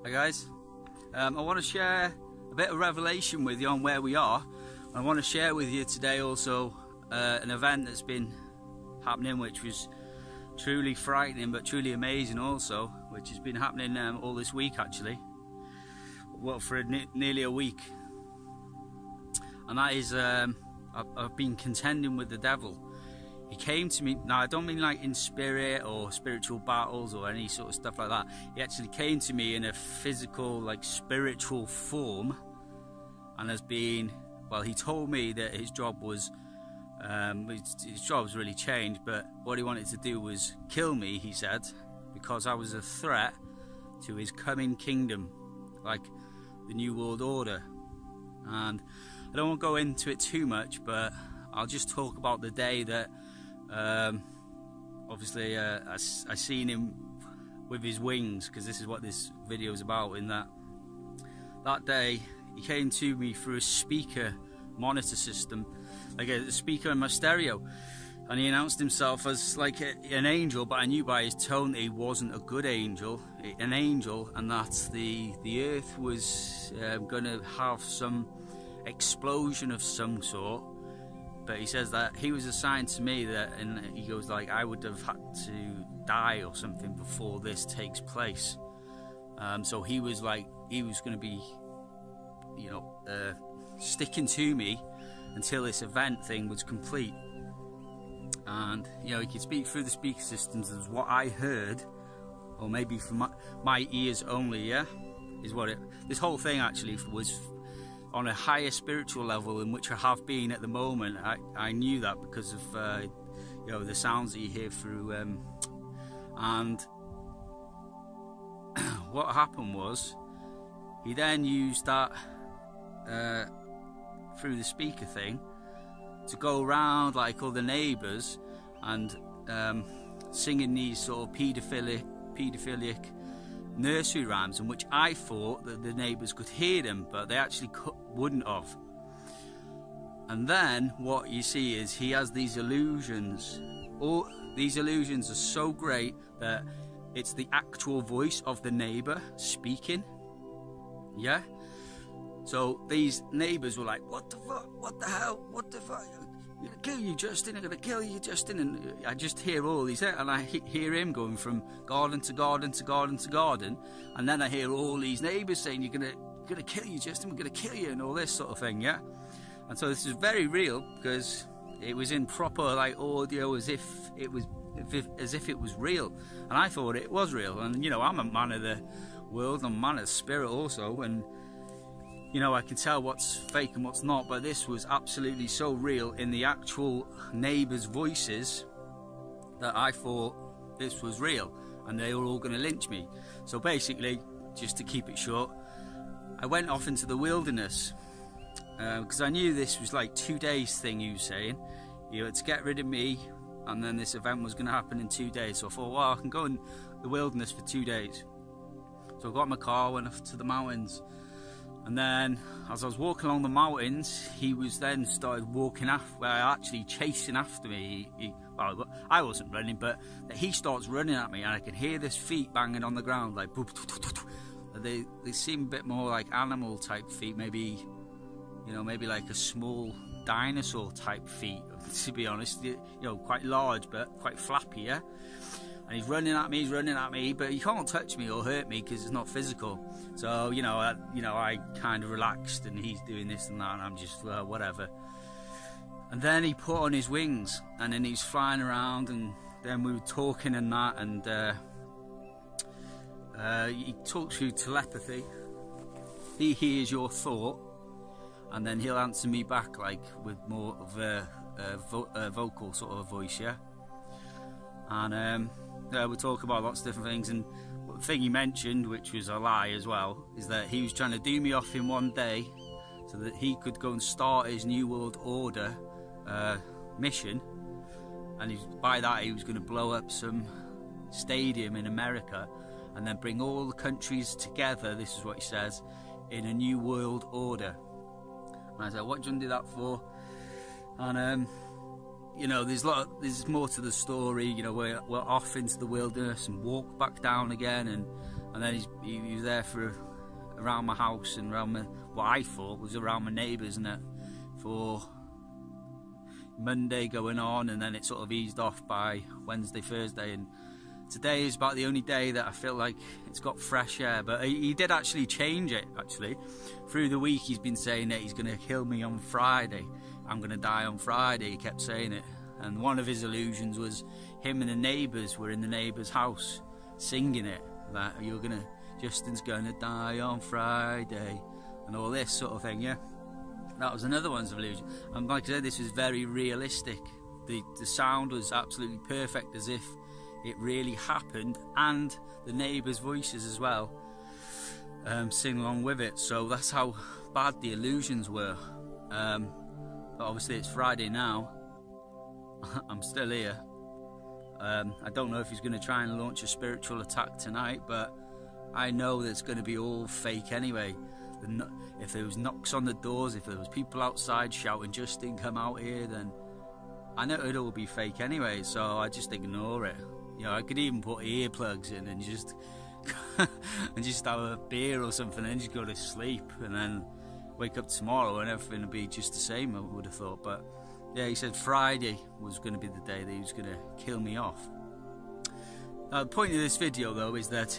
Hi guys, I want to share a bit of revelation with you on where we are. I want to share with you today also an event that's been happening, which was truly frightening but truly amazing also, which has been happening all this week actually, well, for nearly a week. And that is I've been contending with the devil. He came to me, now I don't mean like in spirit or spiritual battles or any sort of stuff like that. He actually came to me in a physical, like spiritual form, and has been, well, he told me that his job was, his job's really changed, but what he wanted to do was kill me, he said, because I was a threat to his coming kingdom, like the New World Order. And I don't want to go into it too much, but I'll just talk about the day that obviously I seen him with his wings, because this is what this video is about. In that day he came to me through a speaker monitor system, like a speaker in my stereo, and he announced himself as like an angel, but I knew by his tone that he wasn't a good angel, an angel, and that the earth was going to have some explosion of some sort. But he says that he was assigned to me, that, and he goes like, I would have had to die or something before this takes place. So he was like, he was going to be, you know, sticking to me until this event thing was complete. And you know, he could speak through the speaker systems, as what I heard, or maybe from my ears only. Yeah, is what it. This whole thing actually was on a higher spiritual level in which I have been at the moment. I knew that because of you know, the sounds that you hear through, and what happened was he then used that through the speaker thing to go around like all the neighbours and singing these sort of paedophilic nursery rhymes, in which I thought that the neighbours could hear them, but they actually wouldn't have. And then what you see is he has these illusions. All these illusions are so great that it's the actual voice of the neighbour speaking. Yeah. So these neighbours were like, "What the fuck? What the hell? What the fuck? I'm gonna kill you, Justin. I'm gonna kill you, Justin." And I just hear all these, and I hear him going from garden to garden to garden to garden, and then I hear all these neighbours saying, "You're gonna kill you, Justin. We're gonna kill you," and all this sort of thing. Yeah. And so this is very real, because it was in proper like audio, as if it was real, and I thought it was real. And you know, I'm a man of the world, I'm a man of spirit also, and you know, I can tell what's fake and what's not, but this was absolutely so real in the actual neighbours' voices that I thought this was real, and they were all going to lynch me. So basically, just to keep it short, I went off into the wilderness, because I knew this was like 2 days thing he was saying, you know, to get rid of me, and then this event was going to happen in 2 days. So I thought, well, I can go in the wilderness for 2 days. So I got in my car, went off to the mountains. And then, as I was walking along the mountains, he was then started walking after, actually chasing after me. Well, I wasn't running, but he starts running at me, and I can hear his feet banging on the ground, like they seem a bit more like animal type feet, maybe, you know, maybe like a small dinosaur type feet, to be honest. You know, quite large but quite flappy, yeah. And he's running at me, but he can't touch me or hurt me because it's not physical. So, you know, I kind of relaxed, and he's doing this and that, and I'm just, whatever. And then he put on his wings, and then he's flying around, and then we were talking and that, and he talks through telepathy. He hears your thought, and then he'll answer me back, like, with more of a vocal sort of a voice, yeah? And we talk about lots of different things, and the thing he mentioned, which was a lie as well, is that he was trying to do me off in one day so that he could go and start his New World Order mission, and by that he was going to blow up some stadium in America and then bring all the countries together, this is what he says, in a New World Order. And I said, what do you want to do that for? And you know, there's more to the story. You know, we're off into the wilderness and walk back down again, and and then he was there for around my house and around what I thought was around my neighbours, and that for Monday going on, and then it sort of eased off by Wednesday, Thursday, and today is about the only day that I feel like it's got fresh air. But he did actually change it. Actually, through the week he's been saying that he's going to kill me on Friday. I'm going to die on Friday. He kept saying it, and one of his illusions was him and the neighbours were in the neighbour's house singing it, that Justin's going to die on Friday, and all this sort of thing. Yeah, that was another one's illusion. And like I said, this was very realistic. The sound was absolutely perfect, as if it really happened, and the neighbours' voices as well sing along with it. So that's how bad the illusions were. But obviously it's Friday now. I'm still here. I don't know if he's going to try and launch a spiritual attack tonight, but I know that it's going to be all fake anyway. If there was knocks on the doors, if there was people outside shouting "Justin, come out here," then I know it'd all be fake anyway, so I just ignore it. You know, I could even put earplugs in and just have a beer or something and just go to sleep, and then wake up tomorrow and everything would be just the same, I would have thought. But yeah, he said Friday was going to be the day that he was going to kill me off. Now, the point of this video though is that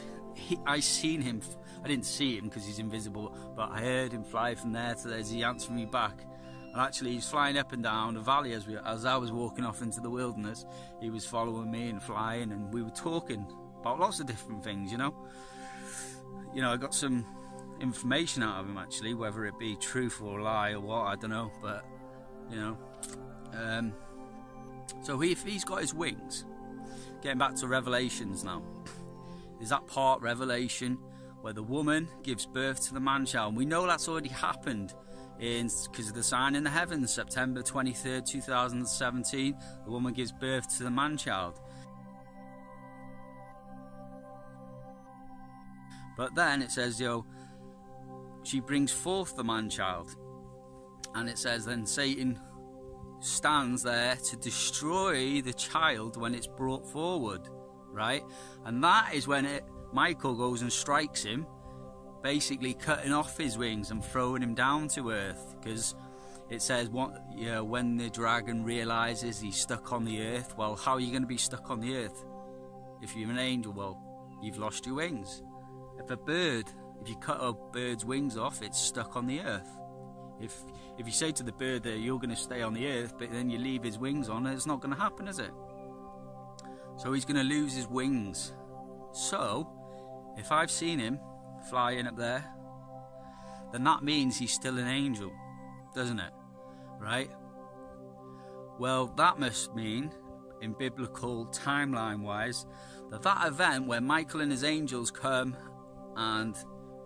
I seen him. I didn't see him because he's invisible, but I heard him fly from there to there as he answered me back. And actually he's flying up and down the valley as I was walking off into the wilderness. He was following me and flying, and we were talking about lots of different things, you know. I got some information out of him actually, whether it be truth or lie or what, I don't know, but so if he's got his wings, getting back to Revelations now, there's that part, Revelation, where the woman gives birth to the man-child, and we know that's already happened because of the sign in the heavens, September 23rd, 2017, the woman gives birth to the man-child. But then it says, she brings forth the man-child, and it says then Satan stands there to destroy the child when it's brought forward, right? And that is when Michael goes and strikes him, basically cutting off his wings and throwing him down to earth, because it says when the dragon realizes he's stuck on the earth. Well, how are you going to be stuck on the earth if you're an angel? Well, you've lost your wings. If you cut a bird's wings off, it's stuck on the earth. If you say to the bird that you're going to stay on the earth, but then you leave his wings on, it's not going to happen, is it? So he's going to lose his wings. So if I've seen him flying up there, then that means he's still an angel, doesn't it? Right? Well, that must mean, in biblical timeline wise, that event where Michael and his angels come and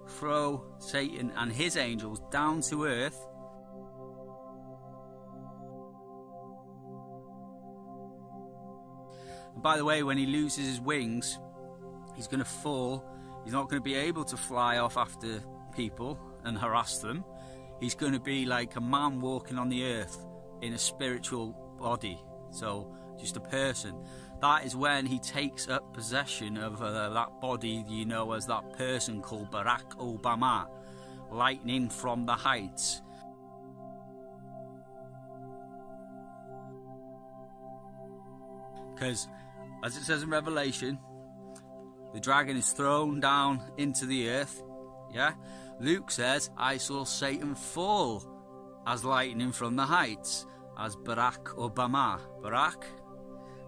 throw Satan and his angels down to earth, and by the way, when he loses his wings, he's going to fall. He's not going to be able to fly off after people and harass them. He's going to be like a man walking on the earth in a spiritual body, so just a person. That is when he takes up possession of that body, as that person called Barack Obama, lightning from the heights. Because, as it says in Revelation, the dragon is thrown down into the earth, yeah? Luke says, I saw Satan fall as lightning from the heights, as Barack Obama. Barack,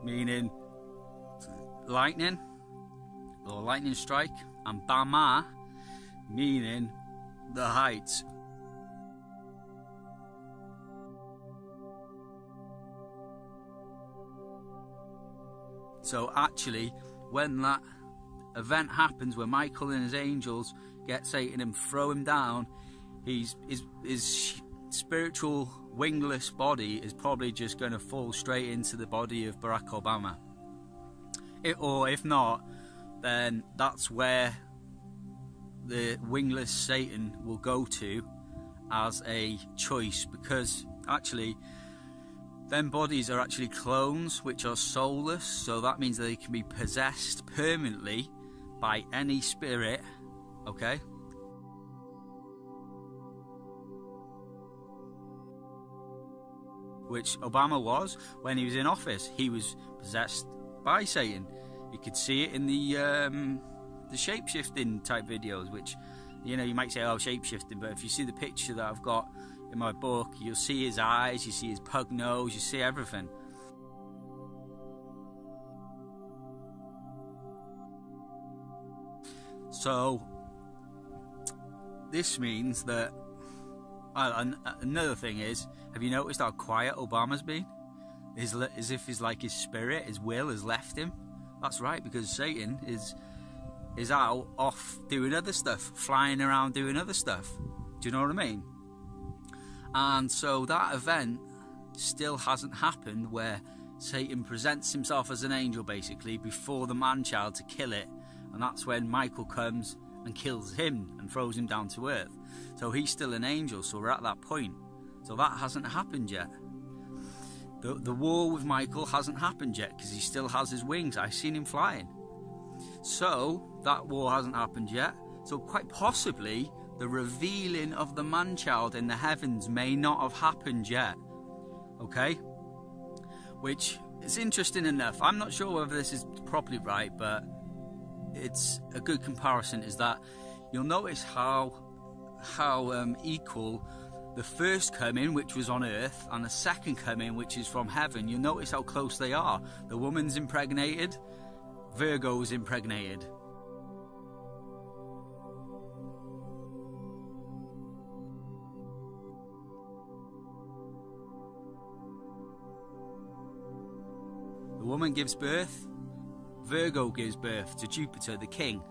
meaning lightning, or lightning strike, and Bama, meaning the heights. So actually, when that event happens, where Michael and his angels get Satan and throw him down, his spiritual wingless body is probably just going to fall straight into the body of Barack Obama. Or if not, then that's where the wingless Satan will go to as a choice, because actually them bodies are actually clones which are soulless, so that means they can be possessed permanently by any spirit, okay? Which Obama was when he was in office. He was possessed by Satan. You could see it in the shape-shifting type videos, which, you know, you might say, oh, shape-shifting, but if you see the picture that I've got in my book, you'll see his eyes, you see his pug nose, you see everything. So this means that another thing is, have you noticed how quiet Obama's been? As if his spirit, his will has left him. That's right, because Satan is out off doing other stuff, flying around doing other stuff. Do you know what I mean? And so that event still hasn't happened where Satan presents himself as an angel basically before the man-child to kill it, and that's when Michael comes and kills him and throws him down to earth. So he's still an angel, so we're at that point. So that hasn't happened yet. The war with Michael hasn't happened yet because he still has his wings. I've seen him flying. So that war hasn't happened yet. So quite possibly the revealing of the man-child in the heavens may not have happened yet. Okay? Which is interesting enough. I'm not sure whether this is properly right, but it's a good comparison, is that you'll notice how equal the first coming, which was on earth, and the second coming, which is from heaven. You'll notice how close they are. The woman's impregnated, Virgo's impregnated. The woman gives birth, Virgo gives birth to Jupiter, the king.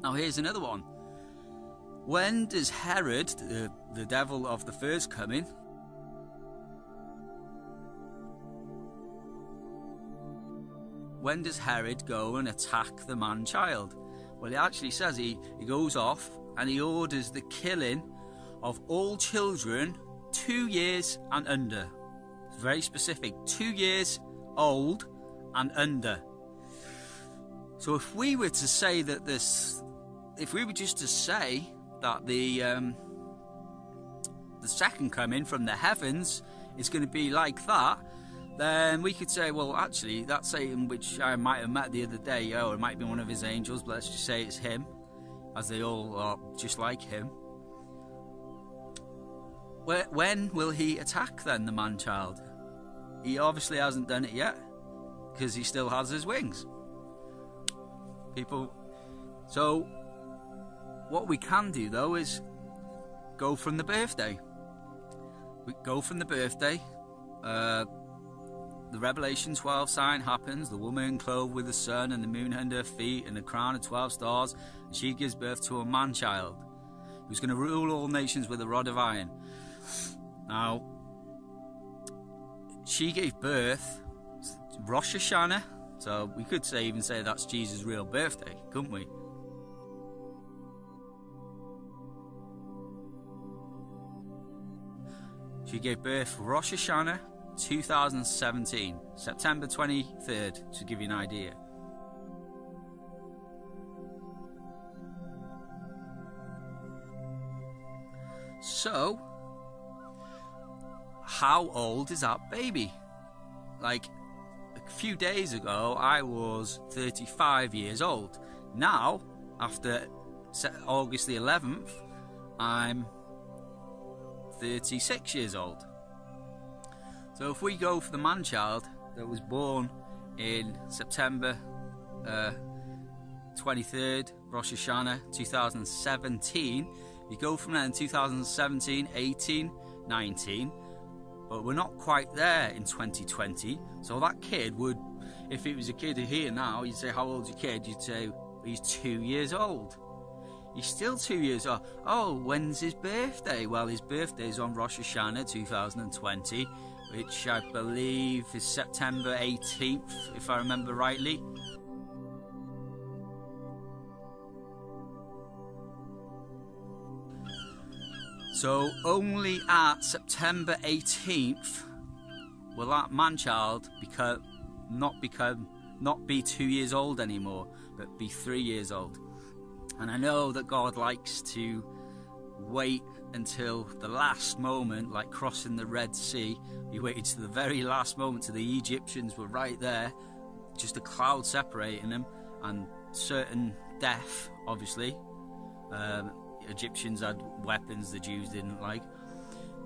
Now here's another one. When does Herod, the devil of the first coming, when does Herod go and attack the man-child? Well, it actually says he goes off and he orders the killing of all children 2 years and under. It's very specific, 2 years old and under. So if we were to say that if we were just to say that the second coming from the heavens is going to be like that, then we could say, well, actually, that Satan, which I might have met the other day, or it might be one of his angels, but let's just say it's him, as they all are just like him. When will he attack then, the man-child? He obviously hasn't done it yet, because he still has his wings. So what we can do though is go from the birthday. We go from the birthday. The Revelation 12 sign happens. The woman clothed with the sun and the moon under her feet and a crown of 12 stars. And she gives birth to a man-child who's going to rule all nations with a rod of iron. Now, she gave birth Rosh Hashanah. So we could even say that's Jesus' real birthday, couldn't we? She gave birth Rosh Hashanah 2017, September 23rd, to give you an idea. So, how old is that baby? Like, a few days ago, I was 35 years old. Now, after August the 11th, I'm 36 years old. So if we go for the man-child that was born in September 23rd, Rosh Hashanah 2017, you go from there in 2017, 18, 19, but we're not quite there in 2020. So that kid would, if it was a kid here now, you'd say, how old's your kid? You'd say, he's 2 years old. He's still 2 years old. Oh, when's his birthday? Well, his birthday is on Rosh Hashanah 2020, which I believe is September 18th, if I remember rightly. So only at September 18th will that man-child not be 2 years old anymore, but be 3 years old. And I know that God likes to wait until the last moment, like crossing the Red Sea. He waited to the very last moment till the Egyptians were right there, just a cloud separating them, and certain death, obviously. Egyptians had weapons the Jews didn't like.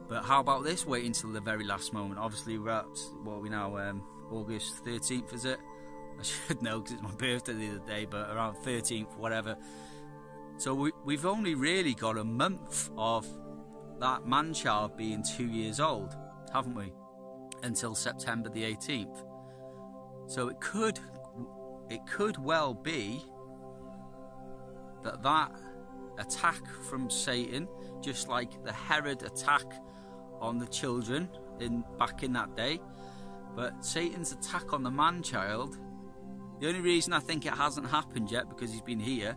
But how about this, waiting till the very last moment? Obviously we're at, what are we now, August 13th, is it? I should know because it's my birthday the other day, but around 13th, whatever. So we've only really got a month of that man-child being 2 years old, haven't we? Until September the 18th. So it could well be that attack from Satan, just like the Herod attack on the children back in that day, but Satan's attack on the man-child, the only reason I think it hasn't happened yet, because he's been here,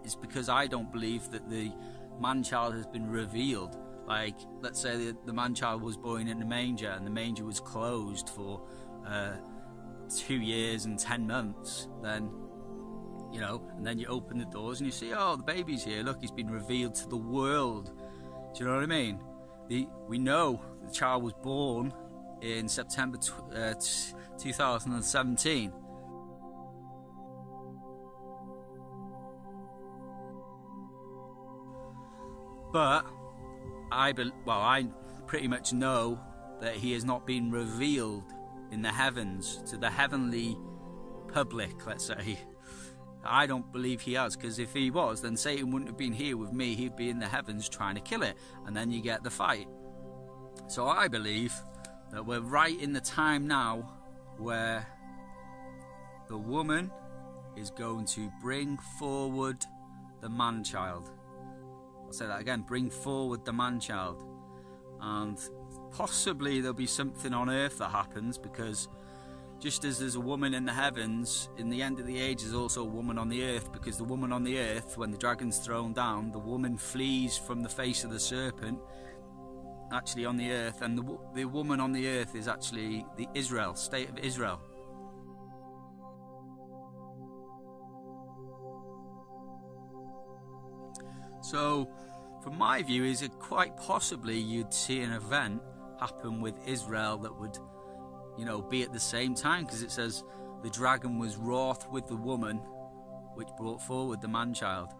is because I don't believe that the man-child has been revealed. Like, let's say the man-child was born in a manger and the manger was closed for 2 years and 10 months, then, you know, and then you open the doors and you see, oh, the baby's here, look, he's been revealed to the world. Do you know what I mean? We know the child was born in September 2017. But I pretty much know that he has not been revealed in the heavens to the heavenly public, let's say. I don't believe he has, because if he was, then Satan wouldn't have been here with me. He'd be in the heavens trying to kill it, and then you get the fight. So I believe that we're right in the time now where the woman is going to bring forward the man-child. I'll say that again, bring forward the man-child. And possibly there'll be something on earth that happens, because just as there's a woman in the heavens, in the end of the age there's also a woman on the earth, because the woman on the earth, when the dragon's thrown down, the woman flees from the face of the serpent, actually on the earth, and the woman on the earth is actually the state of Israel. So, from my view, is it quite possibly you'd see an event happen with Israel that would, you know, be at the same time, because it says the dragon was wroth with the woman which brought forward the man-child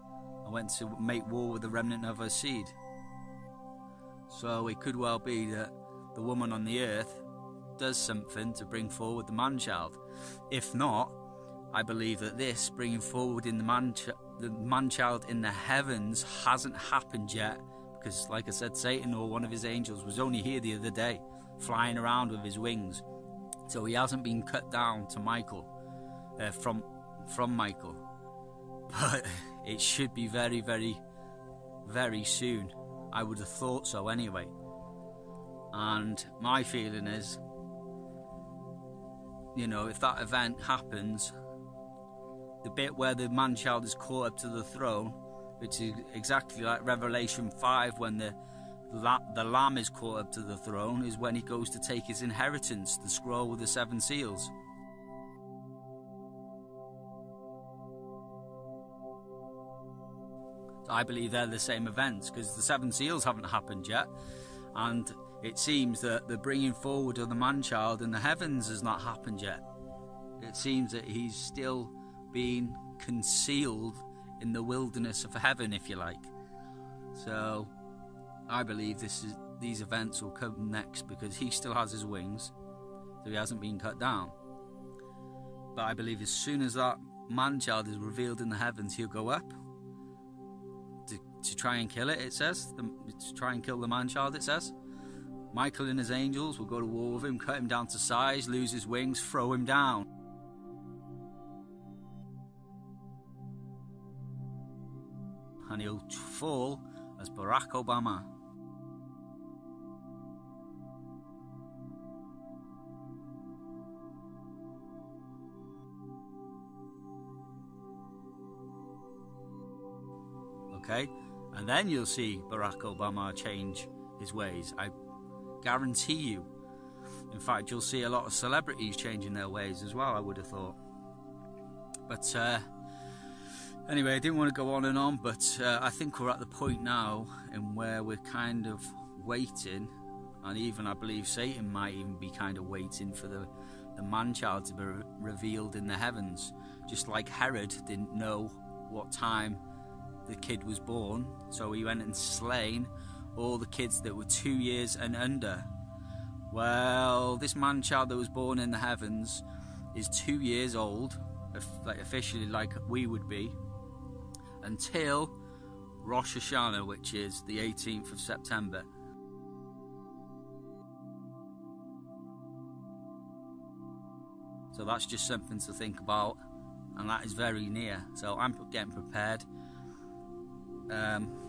and went to make war with the remnant of her seed. So it could well be that the woman on the earth does something to bring forward the man-child. If not, I believe that this bringing forward in the man-child in the heavens hasn't happened yet, because, like I said, Satan or one of his angels was only here the other day, flying around with his wings. So he hasn't been cut down to Michael, from Michael. But it should be very, very, very soon. I would have thought so anyway. And my feeling is, you know, if that event happens, the bit where the man-child is caught up to the throne, which is exactly like Revelation 5 when the lamb is caught up to the throne, is when he goes to take his inheritance, the scroll with the 7 seals. I believe they're the same events, because the 7 seals haven't happened yet, and it seems that the bringing forward of the man-child in the heavens has not happened yet. It seems that he's still being concealed in the wilderness of heaven, if you like. So I believe these events will come next, because he still has his wings, so he hasn't been cut down. But I believe as soon as that man-child is revealed in the heavens, he'll go up to try and kill it, it says. To try and kill the man-child, it says. Michael and his angels will go to war with him, cut him down to size, lose his wings, throw him down. And he'll fall as Barack Obama. Okay, And then you'll see Barack Obama change his ways. I guarantee you. In fact, you'll see a lot of celebrities changing their ways as well, I would have thought. But anyway, I didn't want to go on and on, but I think we're at the point now in where we're kind of waiting, and even I believe Satan might even be kind of waiting for the man-child to be revealed in the heavens. Just like Herod didn't know what time the kid was born, so he went and slain all the kids that were 2 years and under. Well, this man-child that was born in the heavens is 2 years old, like officially like we would be, until Rosh Hashanah, which is the 18th of September. So that's just something to think about, and that is very near. So I'm getting prepared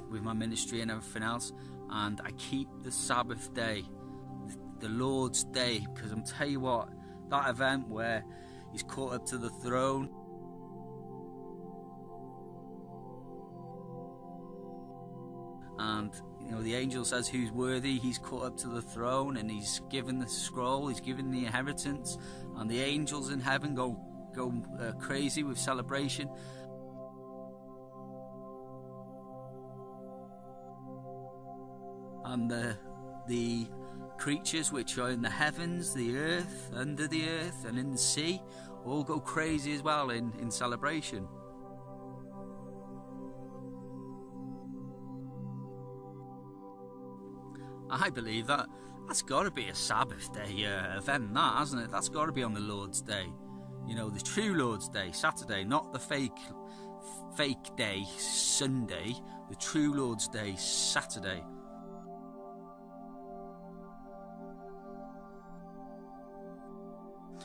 with my ministry and everything else, and I keep the Sabbath day, the Lord's day, because I'm tell you what, that event where he's caught up to the throne, and you know the angel says who's worthy. He's caught up to the throne and he's given the scroll, he's given the inheritance, and the angels in heaven go crazy with celebration. And the creatures which are in the heavens, the earth, under the earth, and in the sea, all go crazy as well in celebration. I believe that's got to be a Sabbath day event, that, hasn't it? That's got to be on the Lord's Day. You know, the true Lord's Day, Saturday, not the fake day, Sunday. The true Lord's Day, Saturday.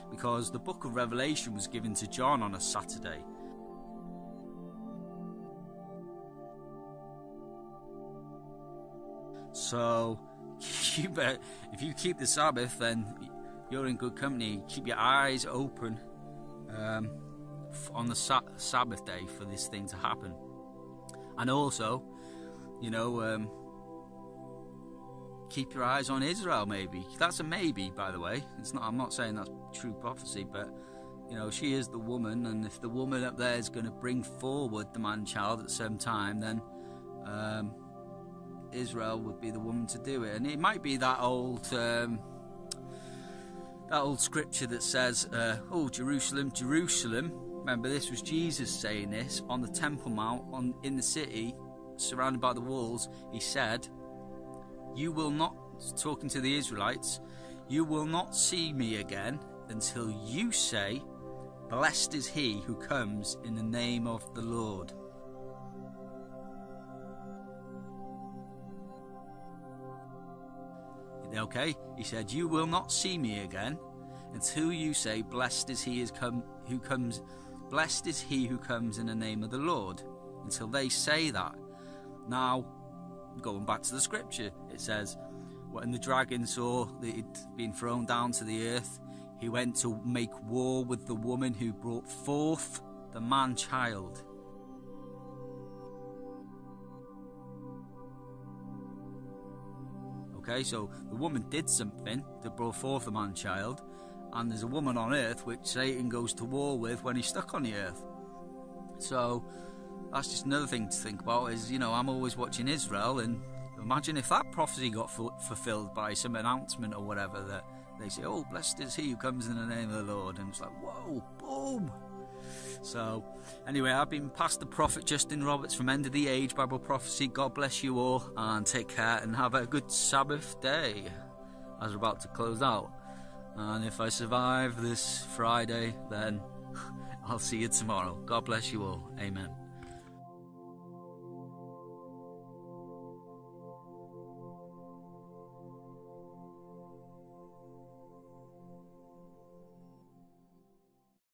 Because the book of Revelation was given to John on a Saturday. So, if you keep the Sabbath, then you're in good company. Keep your eyes open on the Sabbath day for this thing to happen. And also, you know, keep your eyes on Israel, maybe. That's a maybe, by the way. It's not. I'm not saying that's true prophecy, but you know, she is the woman, and if the woman up there is going to bring forward the man-child at the same time, then Israel would be the woman to do it. And it might be that old scripture that says, "Oh, Jerusalem, Jerusalem." Remember, this was Jesus saying this on the Temple Mount, in the city, surrounded by the walls. He said, "You will not," talking to the Israelites, "you will not see me again until you say, 'Blessed is he who comes in the name of the Lord.'" Okay, he said, "You will not see me again until you say, 'Blessed is he who comes. Blessed is he who comes in the name of the Lord.'" Until they say that. Now, going back to the scripture, it says, when the dragon saw that he'd been thrown down to the earth, he went to make war with the woman who brought forth the man-child. Okay, so the woman did something that brought forth the man-child, and there's a woman on earth which Satan goes to war with when he's stuck on the earth. So that's just another thing to think about, is, you know, I'm always watching Israel, and imagine if that prophecy got fulfilled by some announcement or whatever, that they say, "Oh, blessed is he who comes in the name of the Lord," and it's like, whoa, boom. So anyway, I've been Pastor Prophet Justin Roberts from End of the Age Bible Prophecy. God bless you all, and take care, and have a good Sabbath day as we're about to close out. And if I survive this Friday, then I'll see you tomorrow. God bless you all. Amen.